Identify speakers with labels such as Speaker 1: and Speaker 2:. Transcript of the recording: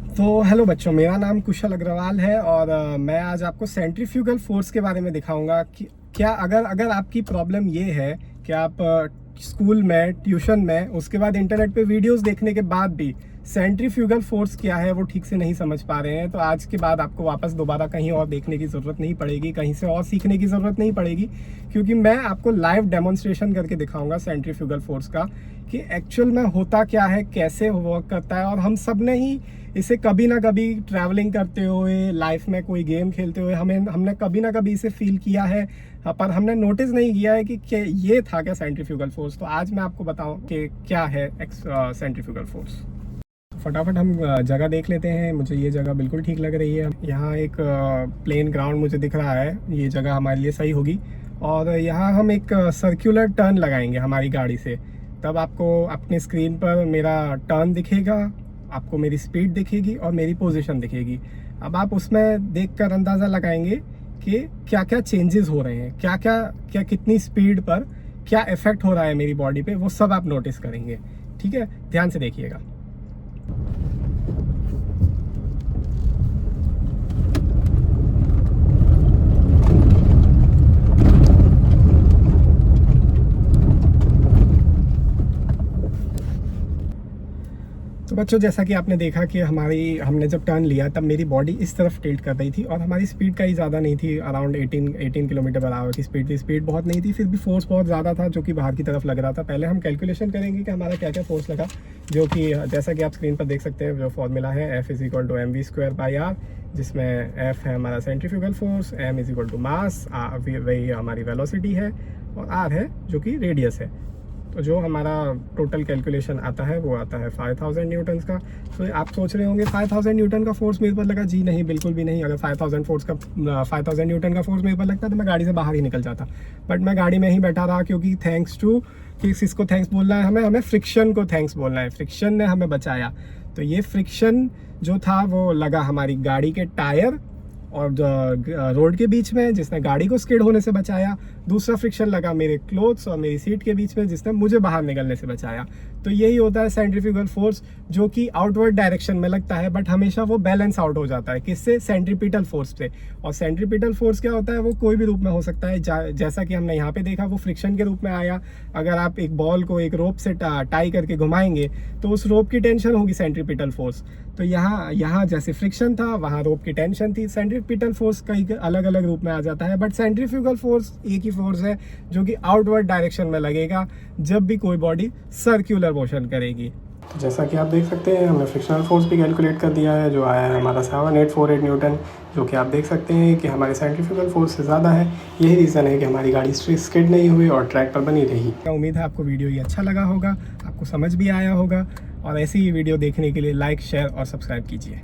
Speaker 1: तो हेलो बच्चों, मेरा नाम कुशल अग्रवाल है और मैं आज आपको सेंट्रीफ्यूगल फोर्स के बारे में दिखाऊंगा कि क्या अगर आपकी प्रॉब्लम ये है कि आप स्कूल में, ट्यूशन में, उसके बाद इंटरनेट पे वीडियोस देखने के बाद भी सेंट्रीफ्यूगल फोर्स क्या है वो ठीक से नहीं समझ पा रहे हैं, तो आज के बाद आपको वापस दोबारा कहीं और देखने की ज़रूरत नहीं पड़ेगी, कहीं से और सीखने की ज़रूरत नहीं पड़ेगी, क्योंकि मैं आपको लाइव डेमोन्स्ट्रेशन करके दिखाऊंगा सेंट्रीफ्यूगल फोर्स का कि एक्चुअल में होता क्या है, कैसे वर्क करता है। और हम सब ने ही इसे कभी ना कभी ट्रैवलिंग करते हुए, लाइफ में कोई गेम खेलते हुए हमने कभी ना कभी इसे फील किया है, पर हमने नोटिस नहीं किया है कि ये था क्या सेंट्रीफ्यूगल फोर्स। तो आज मैं आपको बताऊं कि क्या है सेंट्रीफ्यूगल फोर्स। फटाफट हम जगह देख लेते हैं। मुझे ये जगह बिल्कुल ठीक लग रही है। यहाँ एक प्लेन ग्राउंड मुझे दिख रहा है, ये जगह हमारे लिए सही होगी। और यहाँ हम एक सर्कुलर टर्न लगाएंगे हमारी गाड़ी से, तब आपको अपने स्क्रीन पर मेरा टर्न दिखेगा, आपको मेरी स्पीड दिखेगी और मेरी पोजीशन दिखेगी। अब आप उसमें देखकर अंदाज़ा लगाएंगे कि क्या क्या चेंजेस हो रहे हैं, क्या कितनी स्पीड पर क्या इफेक्ट हो रहा है मेरी बॉडी पे, वो सब आप नोटिस करेंगे। ठीक है, ध्यान से देखिएगा। तो बच्चों, जैसा कि आपने देखा कि हमने जब टर्न लिया तब मेरी बॉडी इस तरफ टिल्ट कर रही थी और हमारी स्पीड का ही ज़्यादा नहीं थी, अराउंड 18 किलोमीटर पर आवर की स्पीड थी। स्पीड बहुत नहीं थी, फिर भी फोर्स बहुत ज़्यादा था जो कि बाहर की तरफ लग रहा था। पहले हम कैलकुलेशन करेंगे कि हमारा क्या क्या फोर्स लगा, जो कि जैसा कि आप स्क्रीन पर देख सकते हैं, जो फॉर्मूला है F = mv²/r, जिसमें F है हमारा सेंट्रीफ्यूगल फोर्स, m = मास, वही हमारी वेलोसिटी है, और r है जो कि रेडियस है। तो जो हमारा टोटल कैलकुलेशन आता है वो आता है 5000 न्यूटन का। तो आप सोच रहे होंगे 5000 न्यूटन का फोर्स मेरे पर लगा। जी नहीं, बिल्कुल भी नहीं। अगर 5000 न्यूटन का फोर्स मेरे पर लगता तो मैं गाड़ी से बाहर ही निकल जाता, बट मैं गाड़ी में ही बैठा रहा, क्योंकि थैंक्स टू किसको थैंक्स बोलना है, हमें फ्रिक्शन को थैंक्स बोलना है। फ्रिक्शन ने हमें बचाया। तो ये फ्रिक्शन जो था वो लगा हमारी गाड़ी के टायर और रोड के बीच में, जिसने गाड़ी को स्किड होने से बचाया। दूसरा फ्रिक्शन लगा मेरे क्लोथ्स और मेरी सीट के बीच में, जिसने मुझे बाहर निकलने से बचाया। तो यही होता है सेंट्रीफ्यूगल फोर्स, जो कि आउटवर्ड डायरेक्शन में लगता है, बट हमेशा वो बैलेंस आउट हो जाता है। किससे? सेंट्रीपिटल फोर्स से। और सेंट्रीपिटल फोर्स क्या होता है? वो कोई भी रूप में हो सकता है। जैसा कि हमने यहाँ पे देखा, वो फ्रिक्शन के रूप में आया। अगर आप एक बॉल को एक रोप से टाई करके घुमाएंगे तो उस रोप की टेंशन होगी सेंट्रीपिटल फोर्स। तो यहाँ जैसे फ्रिक्शन था, वहाँ रोप की टेंशन थी। सेंट्रीपिटल फोर्स कई अलग अलग रूप में आ जाता है, बट सेंट्रीफ्यूगल फोर्स एक ही फोर्स है जो कि आउटवर्ड डायरेक्शन में लगेगा जब भी कोई बॉडी सर्कुलर मोशन करेगी। जैसा कि आप देख सकते हैं, हमने फ्रिक्शनल फोर्स भी कैलकुलेट कर दिया है, जो आया है हमारा 7848 न्यूटन, जो कि आप देख सकते हैं कि हमारे सेंट्रीफ्यूगल फोर्स से ज़्यादा है। यही रीज़न है कि हमारी गाड़ी स्किड नहीं हुई और ट्रैक पर बनी रही। उम्मीद है आपको वीडियो ये अच्छा लगा होगा, आपको समझ भी आया होगा, और ऐसी ही वीडियो देखने के लिए लाइक, शेयर और सब्सक्राइब कीजिए।